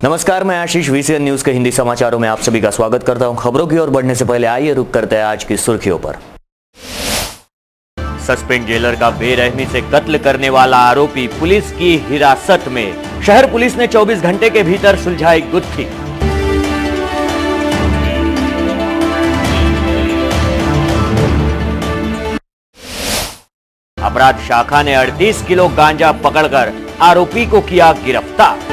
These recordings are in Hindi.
नमस्कार, मैं आशीष वीसीएन न्यूज के हिंदी समाचारों में आप सभी का स्वागत करता हूं। खबरों की ओर बढ़ने से पहले आइए रुक करते हैं आज की सुर्खियों पर। सस्पेंड जेलर का बेरहमी से कत्ल करने वाला आरोपी पुलिस की हिरासत में। शहर पुलिस ने 24 घंटे के भीतर सुलझाई गुत्थी। अपराध शाखा ने 38 किलो गांजा पकड़कर आरोपी को किया गिरफ्तार।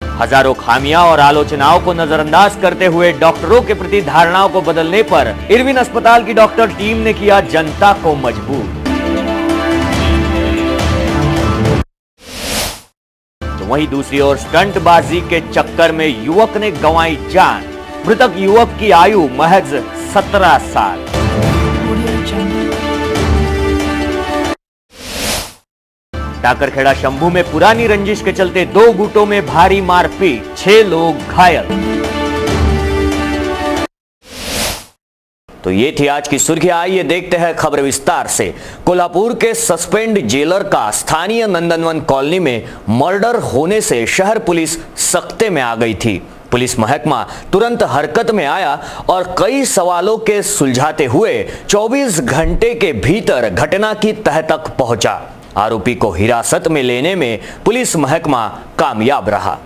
हजारों खामियां और आलोचनाओं को नजरअंदाज करते हुए डॉक्टरों के प्रति धारणाओं को बदलने पर इरविन अस्पताल की डॉक्टर टीम ने किया जनता को मजबूर। तो वहीं दूसरी ओर स्टंटबाजी के चक्कर में युवक ने गंवाई जान। मृतक युवक की आयु महज 17 साल। टाकरखेड़ा शंभू में पुरानी रंजिश के चलते 2 गुटों में भारी मारपीट, 6 लोग घायल। तो ये थी आज की सुर्खियां। आइए देखते हैं खबर विस्तार से। कोल्हापुर के सस्पेंड जेलर का स्थानीय नंदनवन कॉलोनी में मर्डर होने से शहर पुलिस सख्ते में आ गई थी। पुलिस महकमा तुरंत हरकत में आया और कई सवालों के सुलझाते हुए 24 घंटे के भीतर घटना की तह तक पहुंचा। आरोपी को हिरासत में लेने में पुलिस महकमा कामयाब रहा।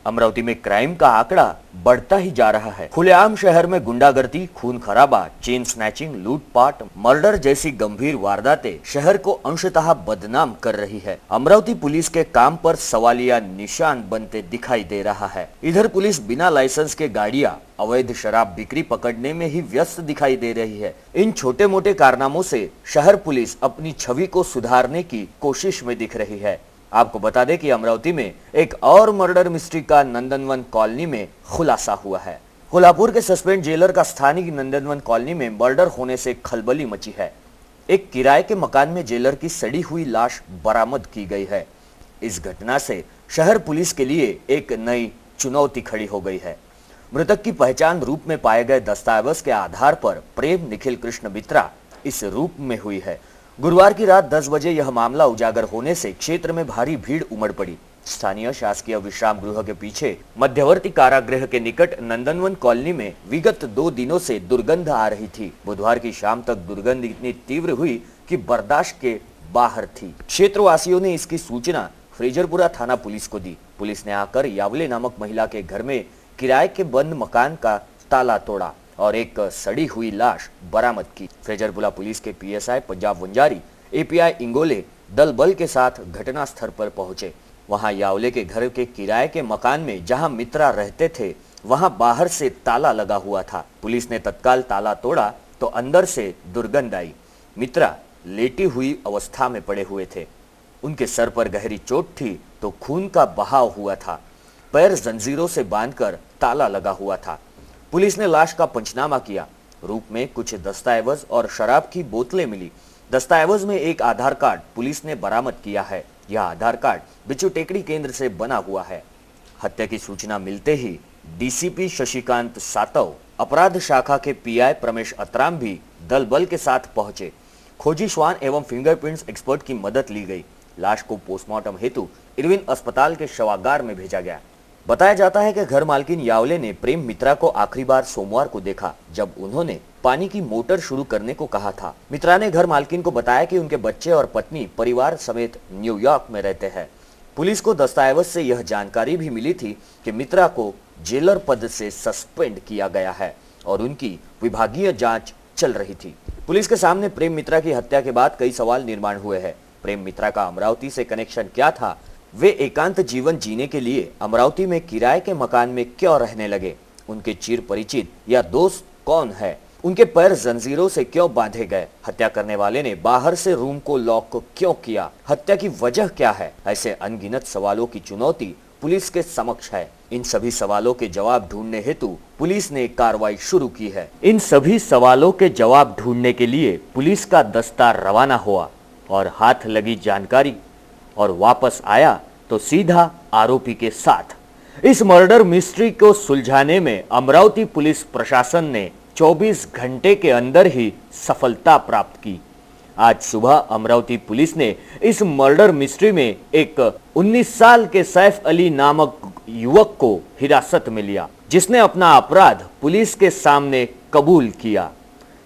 अमरावती में क्राइम का आंकड़ा बढ़ता ही जा रहा है। खुलेआम शहर में गुंडागर्दी, खून खराबा, चेन स्नैचिंग, लूटपाट, मर्डर जैसी गंभीर वारदातें शहर को अंशतः बदनाम कर रही है। अमरावती पुलिस के काम पर सवालिया निशान बनते दिखाई दे रहा है। इधर पुलिस बिना लाइसेंस के गाड़ियां, अवैध शराब बिक्री पकड़ने में ही व्यस्त दिखाई दे रही है। इन छोटे मोटे कारनामों से शहर पुलिस अपनी छवि को सुधारने की कोशिश में दिख रही है। आपको बता दें कि अमरावती में एक और मर्डर मिस्ट्री का नंदनवन कॉलोनी में खुलासा हुआ है। कोल्हापुर के सस्पेंड जेलर का स्थानीय नंदनवन कॉलोनी में मर्डर होने से खलबली मची है। एक किराए के मकान में जेलर की सड़ी हुई लाश बरामद की गई है। इस घटना से शहर पुलिस के लिए एक नई चुनौती खड़ी हो गई है। मृतक की पहचान रूप में पाए गए दस्तावेज के आधार पर प्रेम निखिल कृष्ण मित्रा इस रूप में हुई है। गुरुवार की रात 10 बजे यह मामला उजागर होने से क्षेत्र में भारी भीड़ उमड़ पड़ी। स्थानीय शासकीय विश्राम गृह के पीछे मध्यवर्ती कारागृह के निकट नंदनवन कॉलोनी में विगत 2 दिनों से दुर्गंध आ रही थी। बुधवार की शाम तक दुर्गंध इतनी तीव्र हुई कि बर्दाश्त के बाहर थी। क्षेत्रवासियों ने इसकी सूचना फ्रेजरपुरा थाना पुलिस को दी। पुलिस ने आकर यावले नामक महिला के घर में किराए के बंद मकान का ताला तोड़ा और एक सड़ी हुई लाश बरामद की। फ्रेजरपुरा पुलिस के पीएसआई पंजाब वंजारी, एपीआई इंगोले दल बल के साथ घटना स्थल पर पहुंचे। वहां यावले के घर के किराए के मकान में जहां मित्रा रहते थे वहां बाहर से ताला लगा हुआ था। पुलिस ने तत्काल ताला तोड़ा तो अंदर से दुर्गंध आई। मित्रा लेटी हुई अवस्था में पड़े हुए थे। उनके सर पर गहरी चोट थी तो खून का बहाव हुआ था। पैर जंजीरों से बांधकर ताला लगा हुआ था। पुलिस ने लाश का पंचनामा किया। रूप में कुछ दस्तावेज और शराब की बोतलें मिली। दस्तावेज में एक आधार कार्ड पुलिस ने बरामद किया है। यह आधार कार्ड बिच्छू टेकड़ी केंद्र से बना हुआ है। हत्या की सूचना मिलते ही डीसीपी शशिकांत सातव, अपराध शाखा के पीआई प्रमेश अतराम भी दल बल के साथ पहुंचे। खोजी श्वान एवं फिंगरप्रिंट्स एक्सपर्ट की मदद ली गई। लाश को पोस्टमार्टम हेतु इरविन अस्पताल के शवागार में भेजा गया। बताया जाता है कि घर मालकिन यावले ने प्रेम मित्रा को आखिरी बार सोमवार को देखा जब उन्होंने पानी की मोटर शुरू करने को कहा था। मित्रा ने घर मालकिन को बताया कि उनके बच्चे और पत्नी परिवार समेत न्यूयॉर्क में रहते हैं। पुलिस को दस्तावेज से यह जानकारी भी मिली थी कि मित्रा को जेलर पद से सस्पेंड किया गया है और उनकी विभागीय जांच चल रही थी। पुलिस के सामने प्रेम मित्रा की हत्या के बाद कई सवाल निर्माण हुए हैं। प्रेम मित्रा का अमरावती से कनेक्शन क्या था? वे एकांत जीवन जीने के लिए अमरावती में किराए के मकान में क्यों रहने लगे? उनके चिर परिचित या दोस्त कौन है? उनके पैर जंजीरों से क्यों बांधे गए? हत्या करने वाले ने बाहर से रूम को लॉक क्यों किया? हत्या की वजह क्या है? ऐसे अनगिनत सवालों की चुनौती पुलिस के समक्ष है। इन सभी सवालों के जवाब ढूंढने हेतु पुलिस ने कार्रवाई शुरू की है। इन सभी सवालों के जवाब ढूंढने के लिए पुलिस का दस्ता रवाना हुआ और हाथ लगी जानकारी और वापस आया तो सीधा आरोपी के साथ। इस मर्डर मिस्ट्री को सुलझाने में अमरावती पुलिस प्रशासन ने 24 घंटे के अंदर ही सफलता प्राप्त की। आज सुबह अमरावती पुलिस ने इस मर्डर मिस्ट्री में एक 19 साल के सैफ अली नामक युवक को हिरासत में लिया, जिसने अपना अपराध पुलिस के सामने कबूल किया।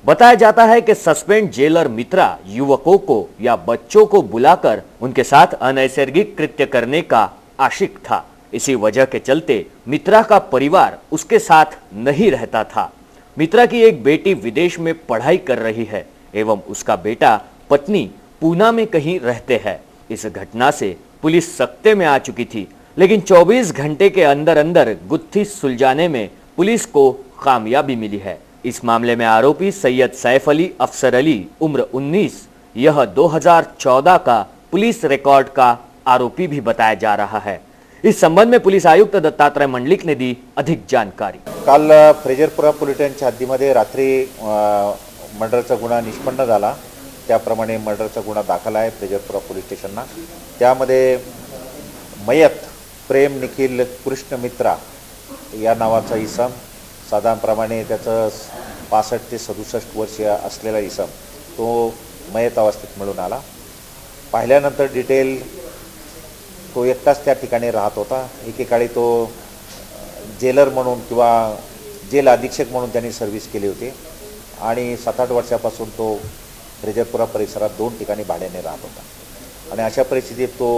बताया जाता है कि सस्पेंड जेलर मित्रा युवकों को या बच्चों को बुलाकर उनके साथ अनैसर्गिक कृत्य करने का आशिक था। इसी वजह के चलते मित्रा का परिवार उसके साथ नहीं रहता था। मित्रा की एक बेटी विदेश में पढ़ाई कर रही है एवं उसका बेटा पत्नी पूना में कहीं रहते हैं। इस घटना से पुलिस सख्ते में आ चुकी थी, लेकिन 24 घंटे के अंदर अंदर गुत्थी सुलझाने में पुलिस को कामयाबी मिली है। इस मामले में आरोपी सैयद सैफ अली अफसर अली उम्र 19, यह 2014 का पुलिस रिकॉर्ड का आरोपी भी बताया जा रहा है। इस संबंध में पुलिस आयुक्त दत्तात्रय मंडलिक ने दी अधिक जानकारी। काल फ्रेजरपुरा पोलीस स्टेशनच्या हद्दीमध्ये रात्री मर्डरचा गुन्हा निष्पन्न झाला। त्याप्रमाणे मर्डरचा गुन्हा दाखल आहे फ्रेजरपुरा पोलीस स्टेशनला। त्यामध्ये मयत प्रेम निखिल कृष्ण मित्रा या नावाचा इसम, साधारणप्रमाणे त्याचं 65 ते 67 वर्षीय असलेला इसम तो मयत अवस्थेत मिळून आला। पाहिल्यानंतर डिटेल तो एकटाच त्या ठिकाणी राहत होता। एकेकाळी तो जेलर म्हणून किंवा जेल अधीक्षक म्हणून त्यांनी सर्व्हिस केली होती आणि 7-8 वर्षापासून तो फ्रेजरपुरा परिसरात 2 ठिकाणी भाड्याने राहत होता आणि अशा परिस्थितीत तो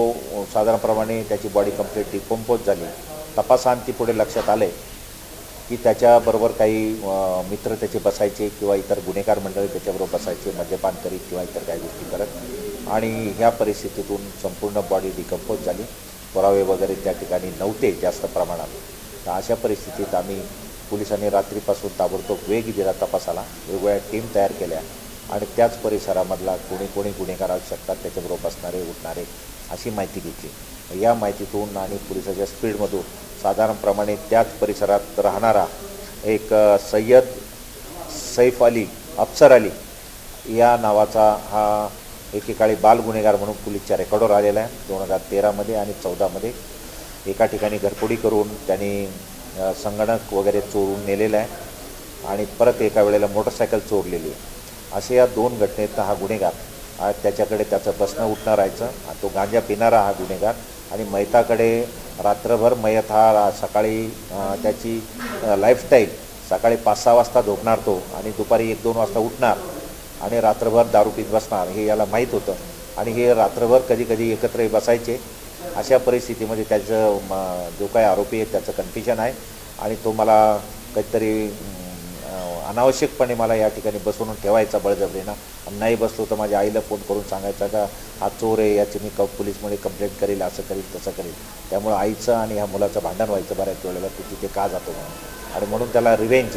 साधारणप्रमाणे त्याची बॉडी कंप्लीट डिकम्पोज झाली। तपासांती पुढे लक्षात आले की त्याच्याबरोबर काही मित्र त्याचे बसायचे किंवा इतर गुन्हेगार मंडळी त्याच्याबरोबर बसायचे, मद्यपान करीत किंवा इतर काही गोष्टी करत आणि ह्या परिस्थितीतून संपूर्ण बॉडी डिकम्पोज झाली। पुरावे वगैरे त्या ठिकाणी नव्हते जास्त प्रमाणात। तर अशा परिस्थितीत आम्ही पोलिसांनी रात्रीपासून ताबडतोब वेग दिला तपासाला, वेगवेगळ्या टीम तयार केल्या आणि त्याच परिसरामधला कोणी गुन्हेगार असू शकतात त्याच्याबरोबर बसणारे उठणारे अशी माहिती घेतली। या माहितीतून आणि पोलिसाच्या स्पीडमधून साधारणप्रमाणे त्याच परिसरात राहणारा एक सय्यद सैफ अली अफसर अली या नावाचा हा एकेकाळी बाल गुन्हेगार म्हणून पोलीसच्या रेकॉर्डवर आलेला आहे। 2013 मध्ये आणि 14 मध्ये एका ठिकाणी घरफोडी करून त्यांनी संगणक वगैरे चोरून नेलेला आहे आणि परत एका वेळेला मोटरसायकल चोरलेली आहे। असे या 2 घटनेत हा गुन्हेगार त्याच्याकडे त्याचं बसणं उठणं राहायचं। तो गांजा पिणारा हा गुन्हेगार आणि मयताकडे रात्रभर मयत हा सकाळी त्याची लाईफस्टाईल सकाळी 5-6 वाजता झोपणार तो आणि दुपारी 1-2 वाजता उठणार आणि रात्रभर दारू पीत बसणार हे याला माहीत होतं आणि हे रात्रभर कधी एकत्र बसायचे। अशा परिस्थितीमध्ये त्याचं जो काही आरोपी आहे त्याचं कन्फ्युजन आहे आणि तो मला काहीतरी अनावश्यकपणे मला या ठिकाणी बसवून ठेवायचा बळजबरीनं, नाही बसलो तर माझ्या आईला फोन करून सांगायचा का हा चोर आहे, याची मी पोलीसमध्ये कंप्लेंट करेल, असं करील तसं करेल। त्यामुळे आईचं आणि ह्या मुलाचं भांडण व्हायचं बऱ्याच वेळेला, तू तिथे का जातो म्हणून आणि म्हणून त्याला रिव्हेंज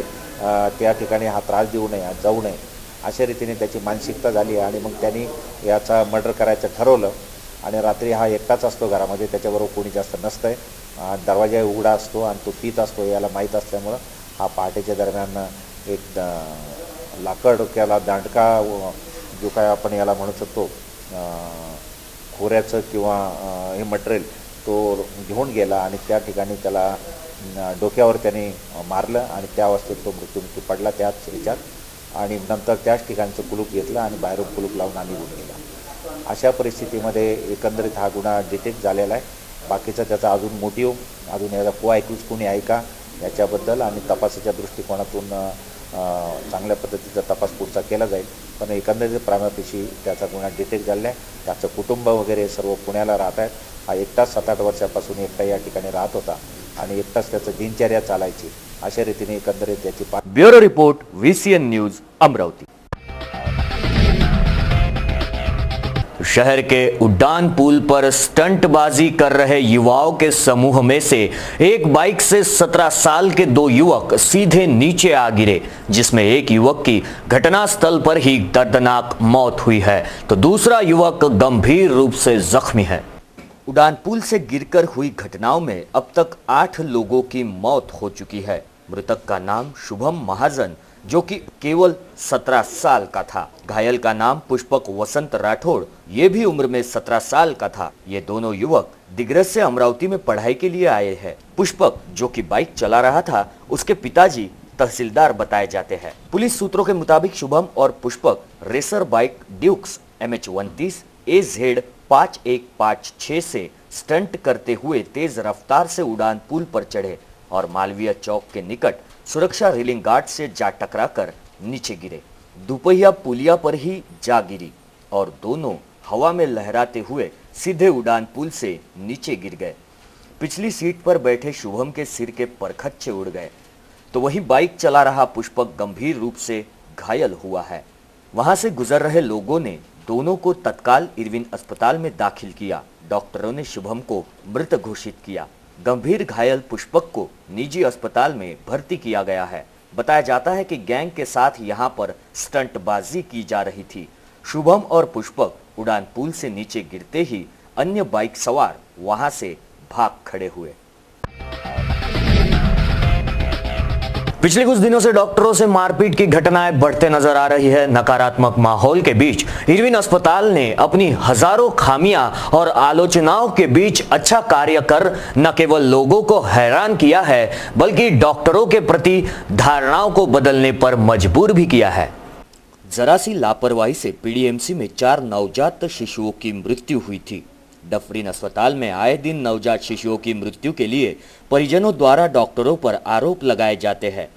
त्या ठिकाणी हा त्रास देऊ नये, जाऊ नये अशा रीतीने त्याची मानसिकता झाली आणि मग त्यांनी याचा मर्डर करायचं ठरवलं आणि रात्री हा एकटाच असतो घरामध्ये, त्याच्याबरोबर कोणी जास्त नसतं आहे। दरवाजा उघडा असतो आणि तो पीत असतो याला माहीत असल्यामुळं हा पहाटेच्या दरम्यान एक लाकड डोक्याला दांडका जो काय आपण याला म्हणू शकतो खोऱ्याचं किंवा हे मटेरियल तो घेऊन गेला आणि त्या ठिकाणी त्याला डोक्यावर त्याने मारलं आणि त्या अवस्थेत तो मृत्युमुखी पडला त्याच ह्याच्यात आणि नंतर त्याच ठिकाणचं कुलूप घेतलं आणि बाहेरून कुलूप लावून आणि निघून गेला। अशा परिस्थितीमध्ये एकंदरीत हा गुन्हा डिटेक्ट झालेला आहे। बाकीचा त्याचा अजून मोटिव्ह अजून याचा को-ऐकूच कोणी आहे का याच्याबद्दल आणि तपासाच्या दृष्टिकोनातून चांगल्या पद्धतीचा तपास पुढचा केला जाईल। पण एकंदरीत प्रामाणिकपणे त्याचा गुन्हा डिटेक्ट झालेला आहे। त्याचं कुटुंब वगैरे सर्व पुण्याला राहत आहेत। हा एकटाच 7-8 वर्षापासून एकटा या ठिकाणी राहत होता आणि एकटाच त्याचं दिनचर्या चालायची। अशा रीतीने एकंदरीत त्याची bureau report VCN news Amravati. शहर के उड्डान पुल पर स्टंटबाजी कर रहे युवाओं के समूह में से एक बाइक से 17 साल के 2 युवक सीधे नीचे आ गिरे, जिसमें एक युवक की घटनास्थल पर ही दर्दनाक मौत हुई है तो दूसरा युवक गंभीर रूप से जख्मी है। उड़ान पुल से गिरकर हुई घटनाओं में अब तक 8 लोगों की मौत हो चुकी है। मृतक का नाम शुभम महाजन जो कि केवल 17 साल का था। घायल का नाम पुष्पक वसंत राठौड़, ये भी उम्र में 17 साल का था। ये दोनों युवक दिग्रस से अमरावती में पढ़ाई के लिए आए हैं। पुष्पक जो कि बाइक चला रहा था, उसके पिताजी तहसीलदार बताए जाते हैं। पुलिस सूत्रों के मुताबिक शुभम और Pushpak racer bike Dukes MH-29 AZ 5156 से स्टंट करते हुए तेज रफ्तार से उड़ान पुल पर चढ़े और मालवीय चौक के निकट सुरक्षा रेलिंग गार्ड से जा टकराकर नीचे गिरे। दुपहिया पुलिया पर ही जा गिरी और दोनों हवा में लहराते हुए सीधे उड़ान पुल से नीचे गिर गए। पिछली सीट पर बैठे शुभम के सिर के परखच्चे उड़ गए, तो वहीं बाइक चला रहा पुष्पक गंभीर रूप से घायल हुआ है। वहां से गुजर रहे लोगों ने दोनों को तत्काल इरविन अस्पताल में दाखिल किया। डॉक्टरों ने शुभम को मृत घोषित किया। गंभीर घायल पुष्पक को निजी अस्पताल में भर्ती किया गया है। बताया जाता है कि गैंग के साथ यहां पर स्टंटबाजी की जा रही थी। शुभम और पुष्पक उड़ान पुल से नीचे गिरते ही अन्य बाइक सवार वहां से भाग खड़े हुए। पिछले कुछ दिनों से डॉक्टरों से मारपीट की घटनाएं बढ़ते नजर आ रही है। नकारात्मक माहौल के बीच इरविन अस्पताल ने अपनी हजारों खामियां और आलोचनाओं के बीच अच्छा कार्य कर न केवल लोगों को हैरान किया है, बल्कि डॉक्टरों के प्रति धारणाओं को बदलने पर मजबूर भी किया है। जरा सी लापरवाही से पीडीएमसी में 4 नवजात शिशुओं की मृत्यु हुई थी। डफरीन अस्पताल में आए दिन नवजात शिशुओं की मृत्यु के लिए परिजनों द्वारा डॉक्टरों पर आरोप लगाए जाते हैं।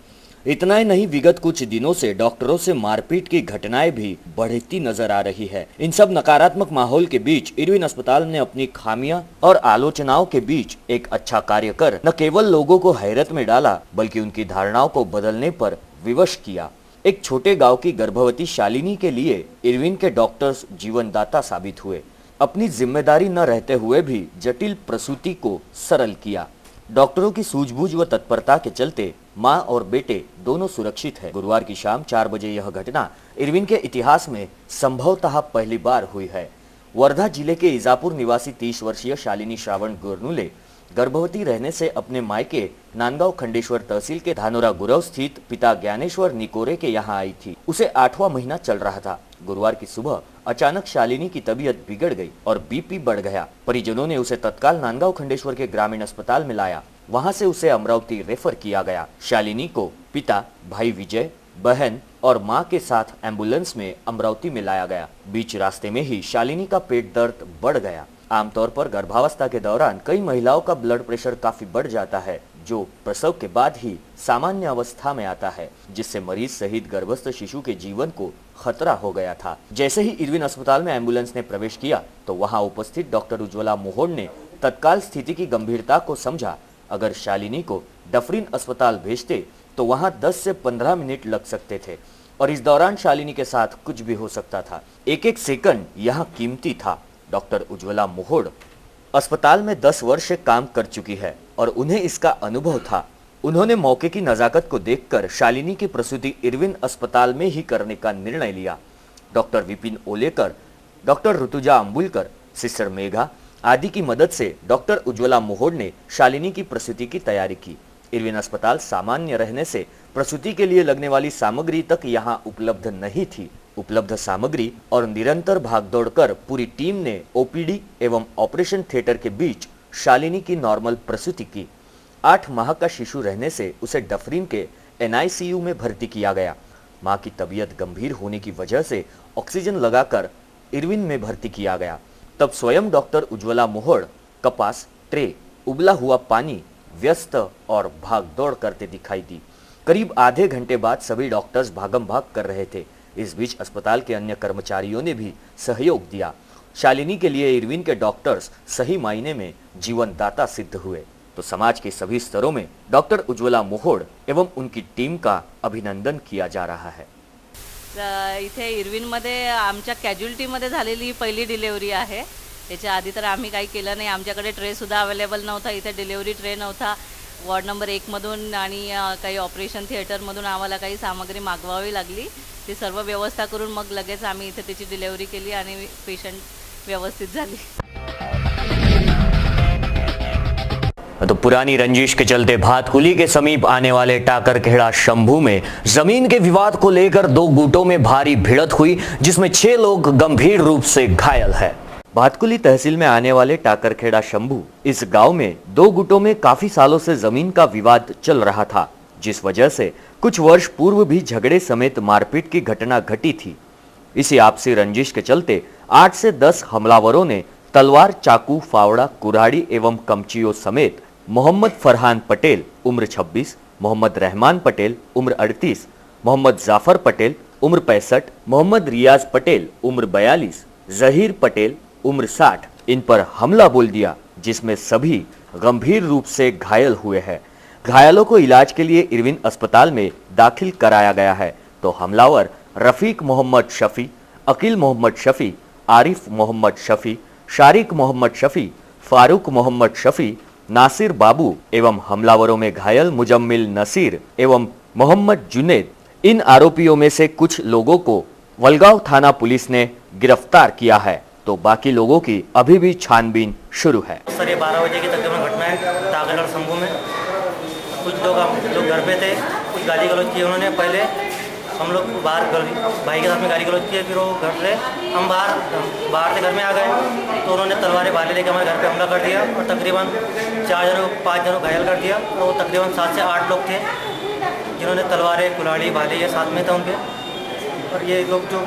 इतना ही नहीं, विगत कुछ दिनों से डॉक्टरों से मारपीट की घटनाएं भी बढ़ती नजर आ रही है। इन सब नकारात्मक माहौल के बीच इरविन अस्पताल ने अपनी खामियां और आलोचनाओं के बीच एक अच्छा कार्य कर न केवल लोगों को हैरत में डाला, बल्कि उनकी धारणाओं को बदलने पर विवश किया। एक छोटे गाँव की गर्भवती शालिनी के लिए इरविन के डॉक्टर्स जीवनदाता साबित हुए। अपनी जिम्मेदारी न रहते हुए भी जटिल प्रसूति को सरल किया। डॉक्टरों की सूझबूझ व तत्परता के चलते मां और बेटे दोनों सुरक्षित हैं। गुरुवार की शाम 4 बजे यह घटना इरविन के इतिहास में संभवतः पहली बार हुई है। वर्धा जिले के ईजापुर निवासी 30 वर्षीय शालिनी श्रावण गोरनुले गर्भवती रहने से अपने मायके नांदगांव खंडेश्वर तहसील के धानोरा गुरव स्थित पिता ज्ञानेश्वर निकोरे के यहाँ आई थी। उसे 8वां महीना चल रहा था। गुरुवार की सुबह अचानक शालिनी की तबीयत बिगड़ गई और बीपी बढ़ गया। परिजनों ने उसे तत्काल नांदगांव खंडेश्वर के ग्रामीण अस्पताल में लाया। वहां से उसे अमरावती रेफर किया गया। शालिनी को पिता, भाई विजय, बहन और मां के साथ एम्बुलेंस में अमरावती में लाया गया। बीच रास्ते में ही शालिनी का पेट दर्द बढ़ गया। आमतौर पर गर्भावस्था के दौरान कई महिलाओं का ब्लड प्रेशर काफी बढ़ जाता है, जो प्रसव के बाद ही सामान्य अवस्था में आता है, जिससे मरीज सहित गर्भस्थ शिशु के जीवन को खतरा हो गया था। जैसे ही इरविन अस्पताल में एम्बुलेंस ने प्रवेश किया तो वहां उपस्थित डॉक्टर उज्ज्वला मोहोड़ ने तत्काल स्थिति की गंभीरता को समझा। अगर शालिनी को डफरीन अस्पताल भेजते तो वहां 10 से 15 मिनट लग सकते थे और इस दौरान शालिनी के साथ कुछ भी हो सकता था। एक सेकंड यहाँ कीमती था। डॉक्टर उज्ज्वला मोहोड़ अस्पताल में 10 वर्ष से काम कर चुकी है और उन्हें इसका अनुभव था। उन्होंने मौके की नजाकत को देखकर शालिनी की प्रसूति इरविन अस्पताल में ही करने का निर्णय लिया। Doctor Vipin Olekar, doctor Rutuja Ambulkar, sister Megha आदि की मदद से डॉक्टर उज्ज्वला मोहोड़ ने शालिनी की प्रसूति की तैयारी की। इरविन अस्पताल सामान्य रहने से प्रसूति के लिए लगने वाली सामग्री तक यहाँ उपलब्ध नहीं थी। उपलब्ध सामग्री और निरंतर भागदौड़ कर पूरी टीम ने ओपीडी एवं ऑपरेशन थिएटर के बीच शालिनी की नॉर्मल प्रसूति की। 8 माह का शिशु रहने से उसे डफरीन के NICU में भर्ती किया गया। मां की तबीयत गंभीर होने की वजह से ऑक्सीजन लगाकर इरविन में भर्ती किया गया। तब स्वयं डॉक्टर उज्ज्वला मोहोड़ कपास, ट्रे, उबला हुआ पानी व्यस्त और भागदौड़ करते दिखाई दी। करीब आधे घंटे बाद सभी डॉक्टर्स भागम भाग कर रहे थे। इस बीच अस्पताल के अन्य कर्मचारियों ने भी सहयोग दिया। शालिनी के लिए इरविन के डॉक्टर्स सही मायने में जीवनदाता सिद्ध हुए। तो समाज के सभी स्तरों में डॉक्टर उज्ज्वला मोहोड़ एवं उनकी टीम का अभिनंदन किया जा रहा है। इथे इरविनमध्ये आमच्या कॅज्युअल्टीमध्ये झालेली पहिली डिलिव्हरी आहे। याच्या आधी तर आम्ही काही केलं नाही। आमच्याकडे ट्रे सुद्धा अवेलेबल नव्हता। इथे डिलिव्हरी ट्रे नव्हता। वॉर्ड नंबर 1 मधून आणि काही ऑपरेशन थिएटरमधून आम्हाला काही सामग्री मागवावी लागली। ती सर्व व्यवस्था करून मग लगेच आम्ही इथे त्याची डिलिव्हरी केली आणि पेशंट व्यवस्थित झाली। तो पुरानी रंजिश के चलते भातकुली के समीप आने वाले टाकरखेड़ा शंभू में जमीन के विवाद को लेकर 2 गुटों में भारी भिड़ंत हुई, जिसमें 6 लोग गंभीर रूप से घायल है। भातकुली तहसील में आने वाले टाकरखेड़ा शंभू इस गांव में 2 गुटों में काफी सालों से जमीन का विवाद चल रहा था, जिस वजह से कुछ वर्ष पूर्व भी झगड़े समेत मारपीट की घटना घटी थी। इसी आपसी रंजिश के चलते 8 से 10 हमलावरों ने तलवार, चाकू, फावड़ा, कुल्हाड़ी एवं कमचियों समेत मोहम्मद फरहान पटेल उम्र 26, मोहम्मद रहमान पटेल उम्र 38, मोहम्मद जाफर पटेल उम्र 65, मोहम्मद रियाज पटेल उम्र 42, जहीर पटेल उम्र 60 इन पर हमला बोल दिया, जिसमें सभी गंभीर रूप से घायल हुए हैं। घायलों को इलाज के लिए इरविन अस्पताल में दाखिल कराया गया है। तो हमलावर रफीक मोहम्मद शफी, अकील मोहम्मद शफी, आरिफ मोहम्मद शफी, शारिक मोहम्मद शफी, फारूक मोहम्मद शफी, नासिर बाबू एवं हमलावरों में घायल मुजम्मिल नसीर एवं मोहम्मद जुनेद, इन आरोपियों में से कुछ लोगों को वलगांव थाना पुलिस ने गिरफ्तार किया है। तो बाकी लोगों की अभी भी छानबीन शुरू है। सर, ये 12 बजे की तकरीबन घटना है तागल और शंभू में। कुछ लोग घर पे थे, कुछ गाली गलौज किए उन्होंने। पहले हम लोग बाहर भाई के साथ में गाली गलौज किए, फिर वो घर से हम बाहर से घर में आ गए तो उन्होंने तलवारें भाले लेकर हमारे घर पे हमला कर दिया और तकरीबन 5 जनों घायल कर दिया। और वो तकरीबन 7 से 8 लोग थे जिन्होंने तलवारें, कुल्हाड़ी, भाले ये साथ में था उनके। और ये लोग जो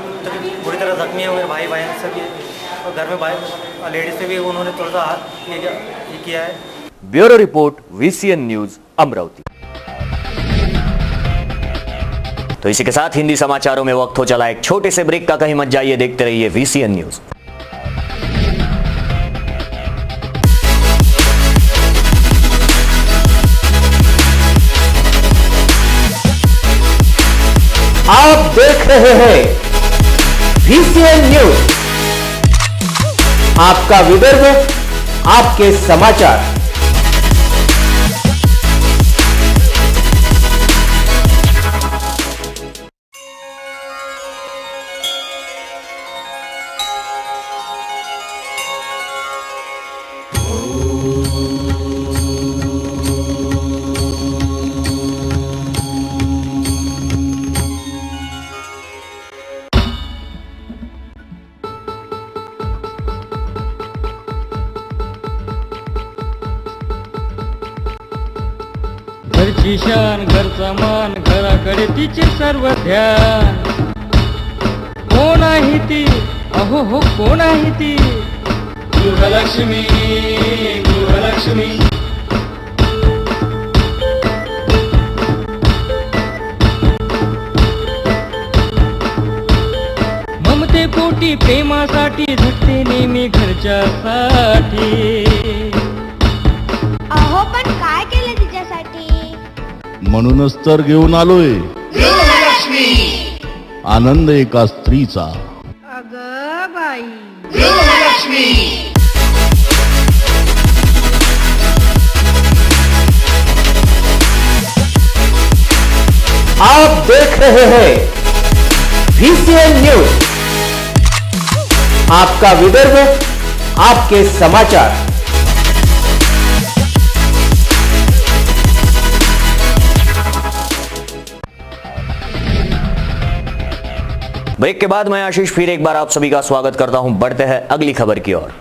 बुरी तरह जख्मी है मेरे भाई बहन सब, ये और घर में लेडीज पे भी उन्होंने थोड़ा सा हाथ ये किया है। Bureau report, VCN news, Amravati. तो इसी के साथ हिंदी समाचारों में वक्त हो चला एक छोटे से ब्रेक का। कहीं मत जाइए, देखते रहिए VCN न्यूज। आप देख रहे हैं VCN न्यूज, आपका विदर्भ, आपके समाचार। घरची शान, घरचा मान, घराकडे तिचे सर्व ध्यान। कोण आहे ती, अहो हो कोण आहे ती, गृहलक्ष्मी, गृहलक्ष्मी। ममते पोटी प्रेमासाठी झटते नेहमी घरच्यासाठी। अहो पण काय केलं तिच्यासाठी, म्हणूनच तर घेऊन आलोय गृहलक्ष्मी, आनंद एका स्त्रीचा। अगं बाई, गृहलक्ष्मी। आप देख रहे हैं VCN न्यूज, आपका विदर्भ, आपके समाचार। ब्रेक के बाद मैं आशीष फिर एक बार आप सभी का स्वागत करता हूं। बढ़ते हैं अगली खबर की ओर।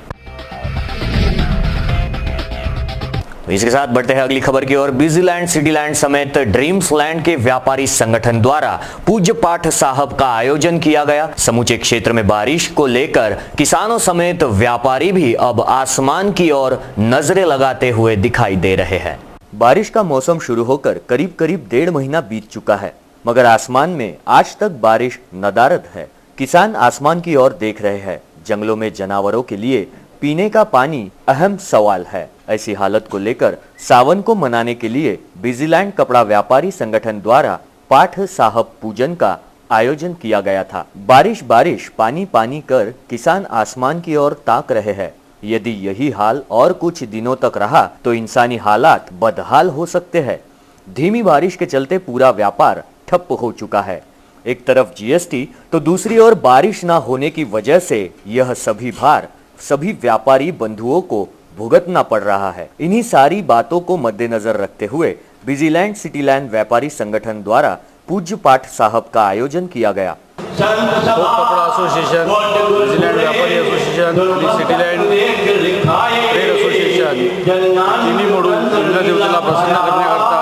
इसके साथ बढ़ते हैं अगली खबर की ओर। बिजीलैंड, सिटीलैंड समेत ड्रीम्स लैंड के व्यापारी संगठन द्वारा पूज्य पाठ साहब का आयोजन किया गया। समूचे क्षेत्र में बारिश को लेकर किसानों समेत व्यापारी भी अब आसमान की ओर नजरें लगाते हुए दिखाई दे रहे हैं। बारिश का मौसम शुरू होकर करीब करीब 1.5 महीना बीत चुका है, मगर आसमान में आज तक बारिश नदारद है। किसान आसमान की ओर देख रहे हैं। जंगलों में जानवरों के लिए पीने का पानी अहम सवाल है। ऐसी हालत को लेकर सावन को मनाने के लिए बिजीलैंड कपड़ा व्यापारी संगठन द्वारा पाठ साहब पूजन का आयोजन किया गया था। बारिश बारिश पानी पानी कर किसान आसमान की ओर ताक रहे हैं। यदि यही हाल और कुछ दिनों तक रहा तो इंसानी हालात बदहाल हो सकते हैं। धीमी बारिश के चलते पूरा व्यापार ठप हो चुका है। एक तरफ जीएसटी तो दूसरी ओर बारिश न होने की वजह से यह सभी भार सभी व्यापारी बंधुओं को भुगतना पड़ रहा है। इन्हीं सारी बातों को मद्देनजर रखते हुए बिजीलैंड सिटीलैंड व्यापारी संगठन द्वारा पूज्य पाठ साहब का आयोजन किया गया। कपड़ा एसोसिएशन, बिजीलैंड व्यापारी एसोसिएशन, सिटीलैंड ट्रेड एसोसिएशन तिन्ही मिळून इंद्रदेवतेला प्रसन्न करण्याकरता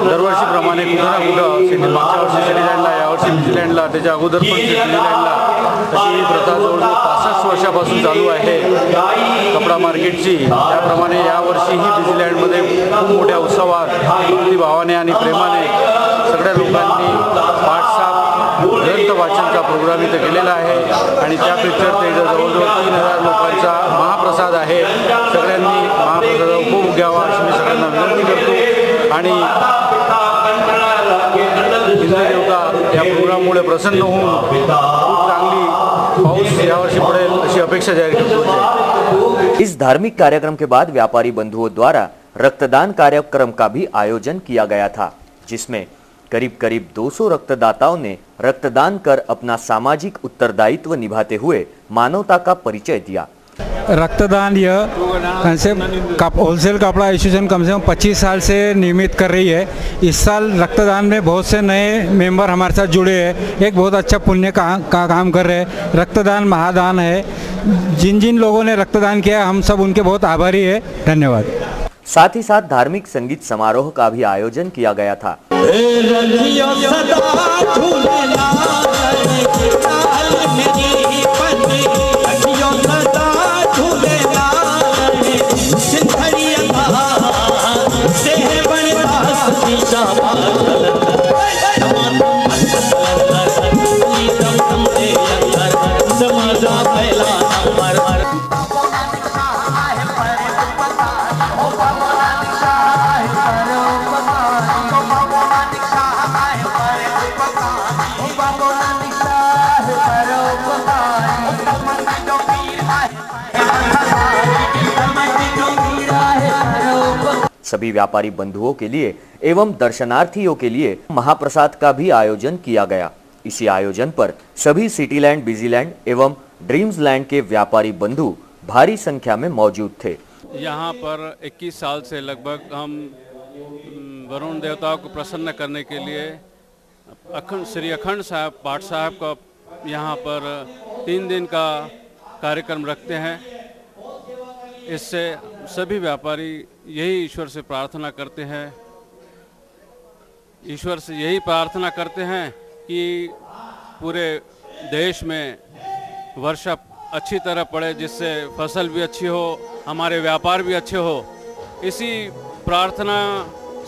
दरवर्षीप्रमाणे कुठं ना कुठं मागच्या वर्षी सिटीलँडला, यावर्षी न्यूझीलँडला, त्याच्या अगोदर पण न्यूझीलँडला अशी ही प्रथा जवळजवळ 65 वर्षापासून चालू आहे कपडा मार्केटची. त्याप्रमाणे यावर्षीही न्यूझीलँडमध्ये खूप मोठ्या उत्सवात भक्तिभावाने आणि प्रेमाने सगळ्या लोकांनी पाठसाप ग्रंथ वाचनचा प्रोग्राम इथं केलेला आहे आणि त्या पिक्चर ते जवळजवळ 3000 लोकांचा महाप्रसाद आहे. सगळ्यांनी महाप्रसादाचा उपभोग घ्यावा अशी मी सगळ्यांना विनंती करतो आणि देवता या प्रोग्राममुळे प्रसन्न होऊन खूप चांगली पाऊस यावर्षी पडेल अशी अपेक्षा जाहीर करतो. इस धार्मिक कार्यक्रम के बाद व्यापारी बंधुओं द्वारा रक्तदान कार्यक्रम का भी आयोजन किया गया था, जिसमें करीब 200 रक्तदाताओं ने रक्तदान कर अपना सामाजिक उत्तरदायित्व निभाते हुए मानवता का परिचय दिया. रक्तदान यह कंसेप्ट होलसेल कपड़ा एसोसिएशन कम से कम 25 साल से नियमित कर रही है. इस साल रक्तदान में बहुत से नए मेंबर हमारे साथ जुड़े हैं. एक बहुत अच्छा पुण्य का काम कर रहे हैं. रक्तदान महादान है. जिन जिन लोगों ने रक्तदान किया हम सब उनके बहुत आभारी है. धन्यवाद. साथ ही साथ धार्मिक संगीत समारोह का भी आयोजन किया गया था. सभी व्यापारी बंधुओं के लिए एवं दर्शनार्थियों के लिए महाप्रसाद का भी आयोजन किया गया. इसी आयोजन पर सभी सिटीलैंड, बिजीलैंड एवं ड्रीम्सलैंड के व्यापारी बंधु भारी संख्या में मौजूद थे. यहाँ पर 21 साल से लगभग हम वरुण देवताओं को प्रसन्न करने के लिए श्री अखंड साहब पाठ साहब का यहाँ पर 3 दिन का कार्यक्रम रखते हैं. इससे सभी व्यापारी यही ईश्वर से प्रार्थना करते हैं कि पूरे देश में वर्षा अच्छी तरह पड़े, जिससे फसल भी अच्छी हो, हमारे व्यापार भी अच्छे हो. इसी प्रार्थना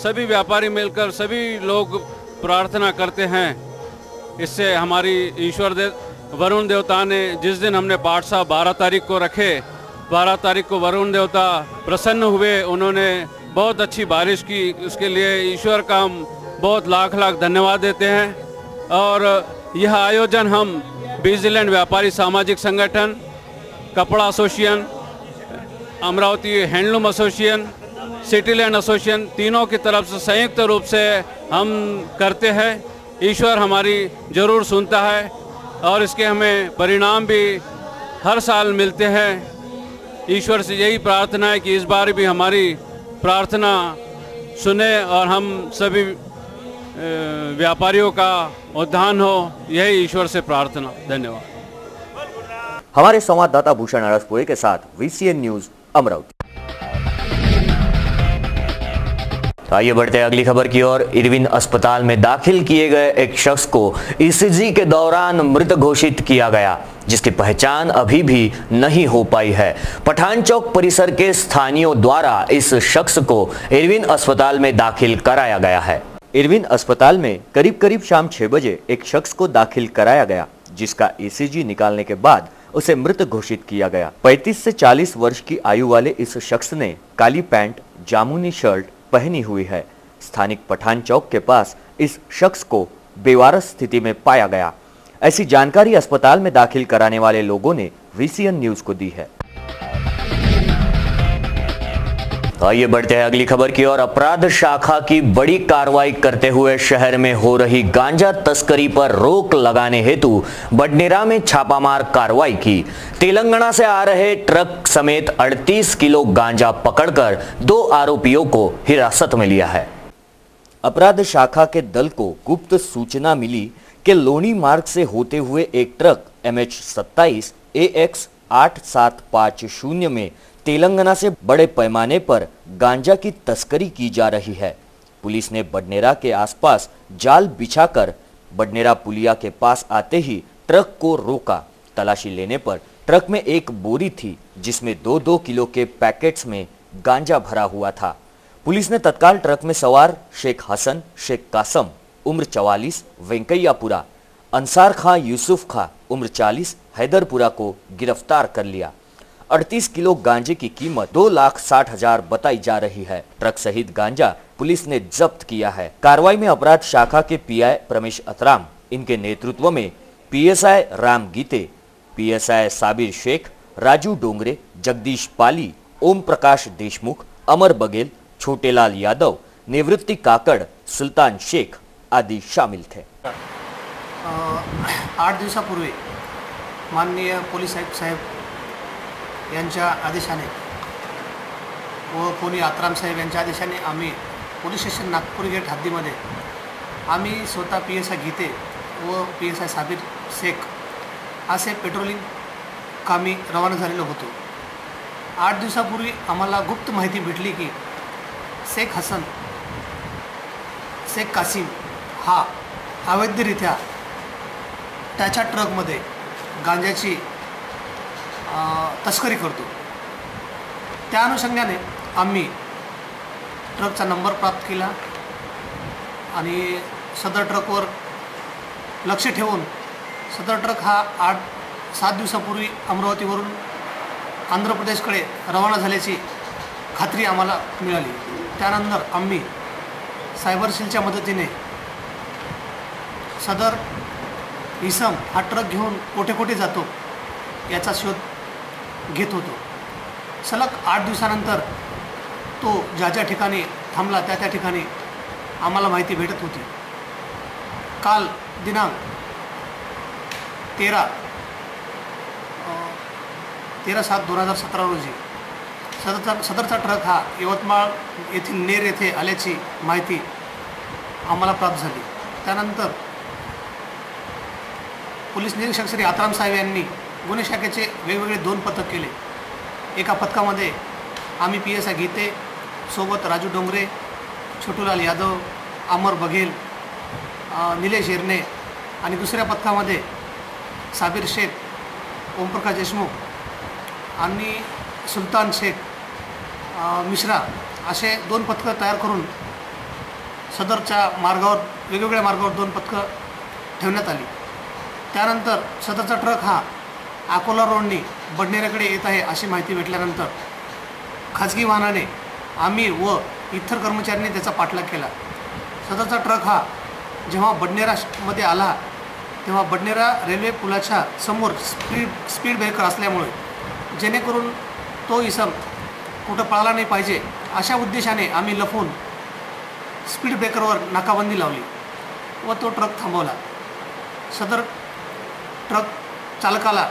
सभी व्यापारी मिलकर सभी लोग प्रार्थना करते हैं. इससे हमारी वरुण देवता ने जिस दिन हमने पाठ साहब 12 तारीख को रखे, 12 तारीख को वरुण देवता प्रसन्न हुए. उन्होंने बहुत अच्छी बारिश की. उसके लिए ईश्वर का हम बहुत लाख धन्यवाद देते हैं. और यह आयोजन हम बिजीलैंड व्यापारी सामाजिक संगठन, कपड़ा association, Amravati handloom association, Cityland association तीनों की तरफ से संयुक्त रूप से हम करते हैं. ईश्वर हमारी ज़रूर सुनता है और इसके हमें परिणाम भी हर साल मिलते हैं. ईश्वर से यही प्रार्थना है कि इस बार भी हमारी प्रार्थना सुने और हम सभी व्यापारियों का उद्धार हो, यही ईश्वर से प्रार्थना. धन्यवाद. हमारे संवाददाता भूषण अरसपुरे के साथ VCN न्यूज अमरावती. तो आइए बढ़ते हैं अगली खबर की ओर. इरविन अस्पताल में दाखिल किए गए एक शख्स को ECG के दौरान मृत घोषित किया गया, जिसकी पहचान अभी भी नहीं हो पाई है. पठान चौक परिसर के स्थानीयों द्वारा इस शख्स को इरविन अस्पताल में दाखिल कराया गया है. इरविन अस्पताल में करीब शाम 6 बजे एक शख्स को दाखिल कराया गया, जिसका ECG निकालने के बाद उसे मृत घोषित किया गया. 35 से 40 वर्ष की आयु वाले इस शख्स ने काली पैंट, जामुनी शर्ट पहनी हुई है. स्थानिक पठान चौक के पास इस शख्स को बेवारस स्थिति में पाया गया. ऐसी जानकारी अस्पताल में दाखिल कराने वाले लोगों ने VCN न्यूज को दी है. तो आइए बढ़ते हैं अगली खबर की ओर. अपराध शाखा की बड़ी कार्रवाई करते हुए शहर में हो रही गांजा तस्करी पर रोक लगाने हेतु बडनेरा में छापामार कार्रवाई की. तेलंगाना से आ रहे ट्रक समेत 38 किलो गांजा पकड़कर 2 आरोपियों को हिरासत में लिया है. अपराध शाखा के दल को गुप्त सूचना मिली कि लोनी मार्ग से होते हुए एक ट्रक MH27 AX 8750 में तेलंगाना से बड़े पैमाने पर गांजा की तस्करी की जा रही है. पुलिस ने बडनेरा के आसपास जाल बिछाकर बडनेरा पुलिया के पास आते ही ट्रक को रोका। तलाशी लेने पर ट्रक में एक बोरी थी जिसमें 2-2 किलो के पैकेट्स में गांजा भरा हुआ था। पुलिस ने तत्काल ट्रक में सवार शेख हसन, शेख कासम उम्र 44, वेंकैयापुरा, अंसार खां यूसुफ खां उम्र 40, हैदरपुरा को गिरफ्तार कर लिया। 38 किलो गांजे की कीमत 2,60,000 बताई जा रही है। ट्रक सहित गांजा पुलिस ने जब्त किया है। कार्रवाई में अपराध शाखा के पीआई प्रमेश अतराम, इनके नेतृत्व में पीएसआई राम गीते, पीएसआई साबिर शेख, राजू डोंगरे, जगदीश पाली, ओम प्रकाश देशमुख, अमर बघेल, छोटेलाल यादव, निवृत्ति काकड़, सुल्तान शेख आदि शामिल थे। 8 दिवसापूर्वी माननीय पोलीस आयुक्त साहेब यांच्या आदेशाने व कोणी आत्राम साहेब यांच्या आदेशाने आम्ही पोलीस स्टेशन नागपूर गेट हद्दीमध्ये आम्ही स्वतः पीएसआय गीते व पीएसआय साबिर शेख असे पेट्रोलिंग कामी रवाना झालेलो होतो। 8 दिवसापूर्वी आम्हाला गुप्त माहिती भेटली की शेख हसन, शेख कासिम हा अवैधरित्या त्याच्या ट्रकमध्ये गांजाची तस्करी करतो। त्या अनुषंगाने आम्ही ट्रकचा नंबर प्राप्त केला आणि सदर ट्रकवर लक्ष ठेवून सदर ट्रक हा 8-7 दिवसापूर्वी अमरावतीवरून आंध्र प्रदेशकडे रवाना झाल्याची खात्री आम्हाला मिळाली। त्यानंतर आम्ही सायबर सेलच्या मदतीने सदर इसम हा ट्रक घेऊन कोठे कोठे जातो याचा शोध घेत होतो। सलग 8 दिवसानंतर तो ज्या ठिकाणी थांबला त्या ठिकाणी आम्हाला माहिती भेटत होती। काल दिनांक 13/7/2017 रोजी सदरचा ट्रक हा यवतमाळ येथील नेर येथे आल्याची माहिती आम्हाला प्राप्त झाली। त्यानंतर पोलीस निरीक्षक श्री आत्राम साहेब यांनी गुन्हे शाखेचे वेगवेगळे 2 पथक केले। एका पथकामध्ये आम्ही पीएसआय गीते सोबत राजू डोंगरे, छोटूलाल यादव, अमर बघेल, निलेश एरणे आणि दुसऱ्या पथकामध्ये साबिर शेख, ओमप्रकाश देशमुख आणि सुलतान शेख मिश्रा असे 2 पथकं तयार करून सदरच्या मार्गावर वेगवेगळ्या मार्गावर 2 पथकं ठेवण्यात आली। त्यानंतर सदरचा ट्रक हा अकोला रोडनी बडनेराकडे येत आहे अशी माहिती भेटल्यानंतर खाजगी वाहनाने आम्ही व इतर कर्मचाऱ्यांनी त्याचा पाठलाग केला। सदरचा ट्रक हा जेव्हा बडनेरामध्ये आला तेव्हा बडनेरा रेल्वे पुलाच्या समोर स्पीड ब्रेकर असल्यामुळे जेणेकरून तो इसम कुठं पळाला नाही पाहिजे अशा उद्देशाने आम्ही लपून स्पीड ब्रेकरवर नाकाबंदी लावली व तो ट्रक थांबवला। सदर ट्रक चालकाला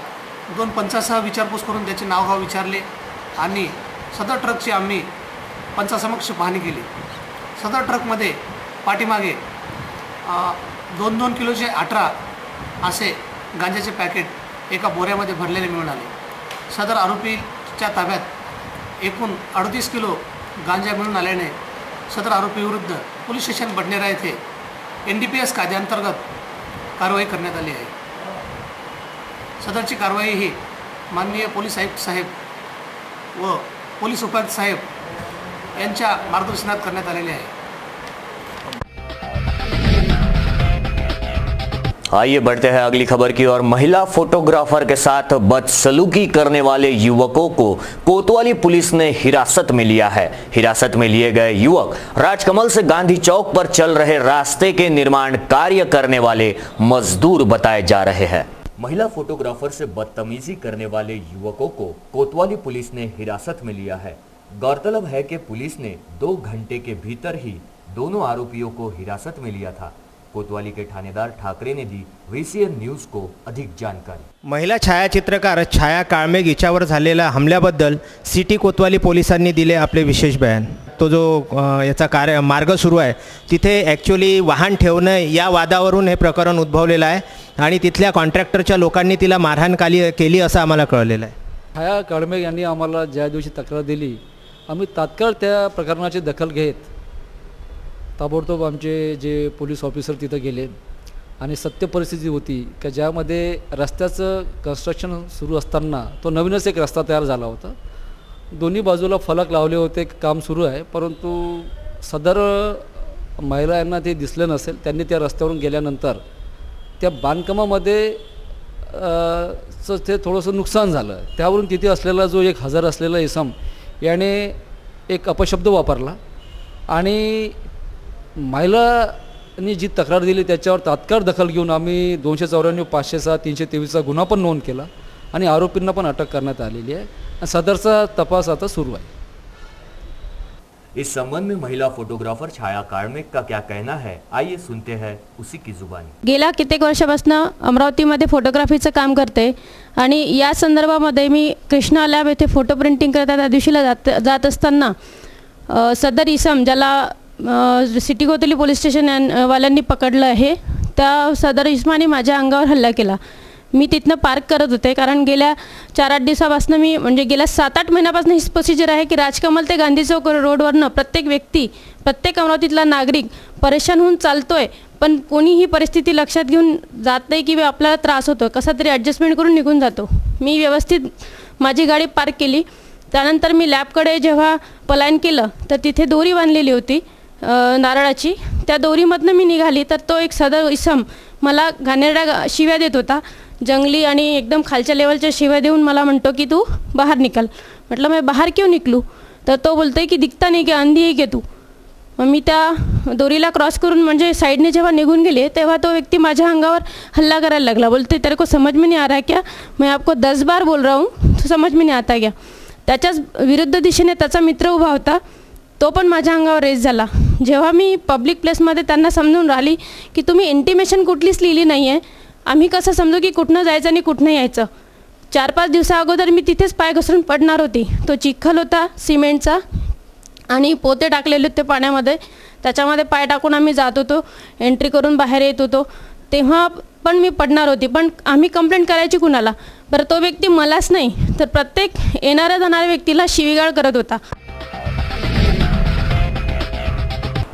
2 पंचासह विचारपूस करून त्याचे नावगाव विचारले आणि सदर ट्रकची आम्ही पंचासमक्ष पाहणी केली। सदर ट्रकमध्ये पाठीमागे 2-2 किलोचे 18 असे गांजाचे पॅकेट एका बोऱ्यामध्ये भरलेले मिळून आले। सदर आरोपीच्या ताब्यात एकूण 38 किलो गांजा मिळून आल्याने सदर आरोपीविरुद्ध पोलीस स्टेशन बडनेरा येथे NDPS कायद्याअंतर्गत कारवाई करण्यात आली आहे। सदरची कारवाई ही माननीय पोलीस आयुक्त साहेब व पोलीस उपायुक्त साहेब यांच्या मार्गदर्शनात करण्यात आलेली आहे। आइए बढ़ते हैं अगली खबर की ओर। महिला फोटोग्राफर के साथ बदसलूकी करने वाले युवकों को कोतवाली पुलिस ने हिरासत में लिया है। हिरासत में लिए गए युवक राजकमल से गांधी चौक पर चल रहे रास्ते के निर्माण कार्य करने वाले मजदूर बताए जा रहे हैं। महिला फोटोग्राफर से बदतमीजी करने वाले युवकों को कोतवाली पुलिस ने हिरासत में लिया है। गौरतलब है कि पुलिस ने 2 घंटे के भीतर ही दोनों आरोपियों को हिरासत में लिया था। कोतवाली के थानेदार ठाकरे ने दी VCN न्यूज को अधिक जानकारी। महिला छायाचित्रकार छाया काळमेघ हिच्यावर झालेल्या हमल्याबद्दल सिटी कोतवाली पोलिसांनी दिले आपले विशेष बयान। तो जो याचा मार्ग सुरू आहे तिथे ॲक्च्युली वाहन ठेवणे या वादावरून हे प्रकरण उद्भवलेलं आहे आणि तिथल्या कॉन्ट्रॅक्टरच्या लोकांनी तिला मारहाण केली असं आम्हाला कळलेलं आहे। छाया काळमेघ यांनी आम्हाला ज्या दिवशी तक्रार दिली आम्ही तात्काळ त्या प्रकरणाची दखल घेत ताबडतोब आमचे जे पोलीस ऑफिसर तिथं गेले आणि सत्य परिस्थिती होती की ज्यामध्ये रस्त्याचं कन्स्ट्रक्शन सुरू असताना तो नवीनच एक रस्ता तयार झाला होता. दोन्ही बाजूला फलक लावले होते, काम सुरू आहे, परंतु सदर महिला यांना ते दिसलं नसेल. त्यांनी त्या रस्त्यावरून गेल्यानंतर त्या बांधकामामध्ये ते थोडंसं नुकसान झालं. त्यावरून तिथे असलेला जो एक हजर असलेला इसम याने एक अपशब्द वापरला आणि महिलांनी जी तक्रार दिली त्याच्यावर तात्काळ दखल घेऊन आम्ही 294, 506, 323चा गुन्हा पण नोंद केला आणि आरोपींना पण अटक करण्यात आलेली आहे. सदरचा तपास आता सुरू आहे. इस संबंध में महिला फोटोग्राफर छाया कार्मिक का क्या कहना है, आइए सुनते हैं उसी की जुबानी. गेल्या कित्येक वर्षापासून अमरावतीमध्ये फोटोग्राफीचं काम करते आणि या संदर्भामध्ये मी कृष्णा लॅब येथे फोटो प्रिंटिंग करता त्या दिवशीला जात असताना सदर इसम ज्याला सिटी कोतवाली पोलीस स्टेशन वाल्यांनी पकडलं आहे, त्या सदर इसमाने माझ्या अंगावर हल्ला केला. मी तिथनं पार्क करत होते कारण गेल्या 4-8 दिवसापासून मी म्हणजे गेल्या 7-8 महिन्यापासून ही प्रोसिजर आहे की राजकमल ते गांधी चौक रोडवरनं प्रत्येक व्यक्ती, प्रत्येक अमरावतीतला नागरिक परेशान होऊन चालतोय, पण कोणीही परिस्थिती लक्षात घेऊन जात नाही की आपल्याला त्रास होतो, कसा तरी ॲडजस्टमेंट करून निघून जातो. मी व्यवस्थित माझी गाडी पार्क केली. त्यानंतर मी लॅबकडे जेव्हा पलायन केलं तर तिथे दोरी बांधलेली होती नारळाची. त्या दोरीमधनं मी निघाली तर तो एक सदर इसम मला घाणेरड्या शिव्या देत होता, जंगली आणि एकदम खालच्या लेवलच्या शिव्या देऊन मला म्हणतो की तू बाहर निकल. म्हटलं मैं बाहर क्यों निकलूँ? तर तो बोलतो आहे की दिखता नहीं क्या, अंधी है क्या तू? मग मी त्या दोरीला क्रॉस करून म्हणजे साईडने जेव्हा निघून गेले तेव्हा तो व्यक्ती माझ्या अंगावर हल्ला करायला लागला. बोलते तेरे को समझ में नहीं आ रहा है क्या, मैं आपको 10 बार बोल रहा हूँ, तो समझ में नहीं आता क्या. त्याच्याच विरुद्ध दिशेने त्याचा मित्र उभा होता, तो पण माझ्या अंगावर रेस झाला. जेव्हा मी पब्लिक प्लेसमध्ये त्यांना समजून राहिली की तुम्ही इंटिमेशन कुठलीच लिहिली नाही आहे, आम्ही कसं समजू की कुठनं जायचं आणि कुठनं यायचं. 4-5 दिवसा अगोदर मी तिथेच पाय घसरून पडणार होती. तो चिखल होता सिमेंटचा आणि पोते टाकलेले होते पाण्यामध्ये, त्याच्यामध्ये पाय टाकून आम्ही जात होतो, एंट्री करून बाहेर येत होतो. तेव्हा पण मी पडणार होती. पण आम्ही कंप्लेंट करायची कुणाला? बरं, तो व्यक्ती मलाच नाही तर प्रत्येक येणाऱ्या जाणाऱ्या व्यक्तीला शिवीगाळ करत होता.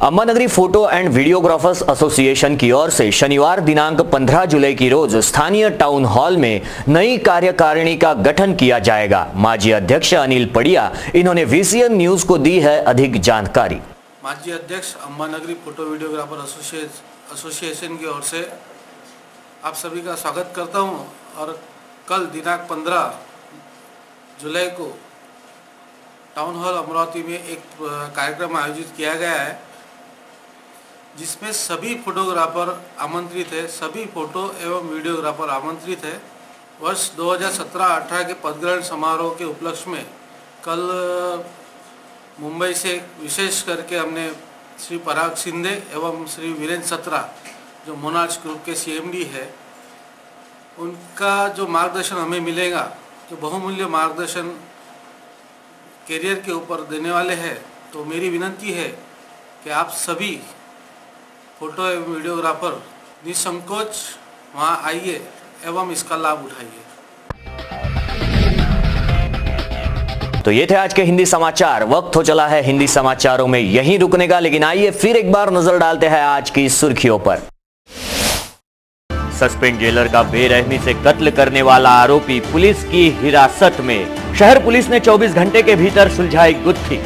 अम्बानगरी फोटो एंड वीडियोग्राफर्स एसोसिएशन की ओर से शनिवार दिनांक 15 जुलाई की रोज स्थानीय टाउन हॉल में नई कार्यकारिणी का गठन किया जाएगा. माजी अध्यक्ष अनिल पड़िया इन्होंने VCN न्यूज को दी है अधिक जानकारी. माजी अध्यक्ष अम्बानगरी फोटो वीडियोग्राफर एसोसिएशन की ओर से आप सभी का स्वागत करता हूं. और कल दिनांक 15 जुलाई को टाउन हॉल अमरावती में एक कार्यक्रम आयोजित किया गया है जिसमें सभी फोटोग्राफर आमंत्रित है, सभी फोटो एवं वीडियोग्राफर आमंत्रित है. वर्ष 2017-18 के पदग्रहण समारोह के उपलक्ष्य में कल मुंबई से विशेष करके हमने श्री पराग शिंदे एवं श्री वीरेंद्र सत्रा जो मोनार्च ग्रुप के CMD है, उनका जो मार्गदर्शन हमें मिलेगा, जो बहुमूल्य मार्गदर्शन करियर के ऊपर देने वाले हैं. तो मेरी विनंती है कि आप सभी फोटो एवं वीडियोग्राफर निसंकोच वहां आइए एवं इसका लाभ उठाइए. तो ये थे आज के हिंदी समाचार. वक्त हो चला है हिंदी समाचारों में यहीं रुकने का, लेकिन आइए फिर एक बार नजर डालते हैं आज की सुर्खियों पर. सस्पेंड जेलर का बेरहमी से कत्ल करने वाला आरोपी पुलिस की हिरासत में. शहर पुलिस ने 24 घंटे के भीतर सुलझाई गुत्थी.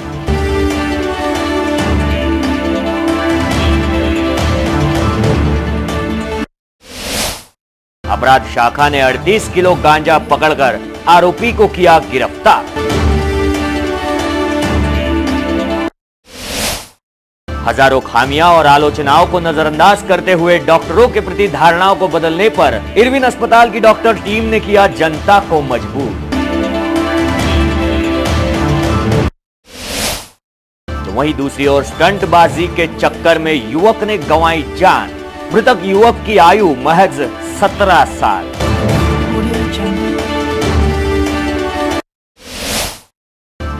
अपराध शाखा ने 38 किलो गांजा पकड़कर आरोपी को किया गिरफ्तार. हजारों खामियां और आलोचनाओं को नजरअंदाज करते हुए डॉक्टरों के प्रति धारणाओं को बदलने पर इरविन अस्पताल की डॉक्टर टीम ने किया जनता को मजबूर. तो वहीं दूसरी ओर स्टंटबाजी के चक्कर में युवक ने गंवाई जान. मृतक युवक की आयु महज 17 साल.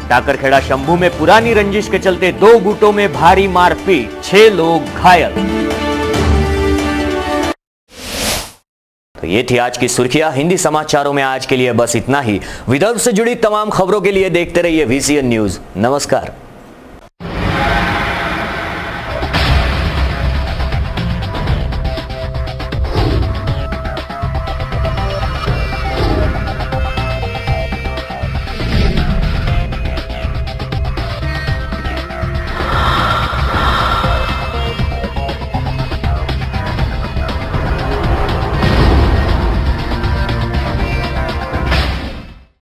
टाकरखेड़ा शंभू में पुरानी रंजिश के चलते 2 गुटों में भारी मारपीट, 6 लोग घायल. तो ये थी आज की सुर्खियां. हिंदी समाचारों में आज के लिए बस इतना ही. विदर्भ से जुड़ी तमाम खबरों के लिए देखते रहिए VCN न्यूज. नमस्कार.